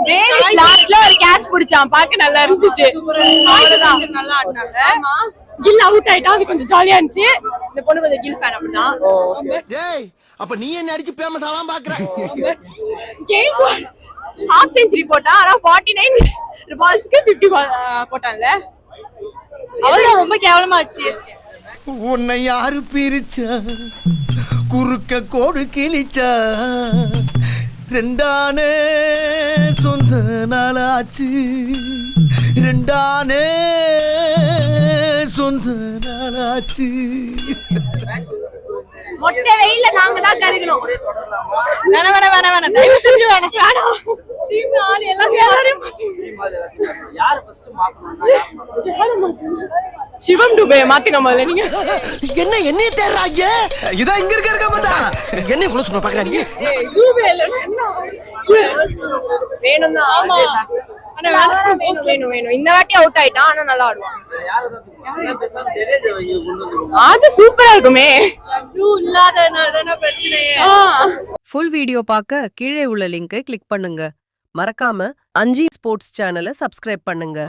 Davis லாஸ்ட்ல ஒரு catch பிடிச்சான், பார்க்க நல்லா இருந்துச்சு. அவ்வளவுதான், நல்லா ஆடினாங்க. ஆமா. கில் அவுட் ஆயிட்டா, அது கொஞ்சம் ஜாலியா இருந்துச்சு. இந்த பொண்ணு கொஞ்சம் கில் ஃபேன் அப்படிதான். டேய் அப்ப நீ என்ன அடிச்சு ஃபேமஸ் ஆலாம் பாக்குற? கேம் ஹாஃப் செஞ்சுரி போட்டா, ஆனா 49 பால்ஸ்க்கு 50 போட்டான்ல. அவள்தான் ரொம்ப கேவலமா ஆச்சு சிஎஸ்கே. உன்னை யாரு பிரிச்சா, குறுக்க கோடு கிழிச்சா, ரெண்டானே சொந்த நாளாச்சு, ரெண்டானே சொந்த நாளாச்சு. மொட்டை வெயில்ல நாங்க தான் கருகணும். வேணாம் தயவு செஞ்சு வேணாம். டீம் ஆள் எல்லாம் யாரையும் சிவம் டுபே மாத்துங்க முதல்ல நீங்க. என்ன என்னைய தேடுறாங்க? இதான் இங்க இருக்க மாட்டா. என்னைய குள்ள சொல்ல பாக்குறா நீ? டுபே இல்ல வேணும் தான். ஆமா ஆனா வேணும். இந்த வாட்டி அவுட் ஆயிட்டான், ஆனா நல்லா ஆடுவான். அது சூப்பரா இருக்குமே. இல்லாதனால பிரச்சனையே. ஃபுல் வீடியோ பார்க்க கீழே உள்ள லிங்கை கிளிக் பண்ணுங்க. மறக்காம 5 ஸ்போர்ட்ஸ் சேனலை சப்ஸ்கிரைப் பண்ணுங்க.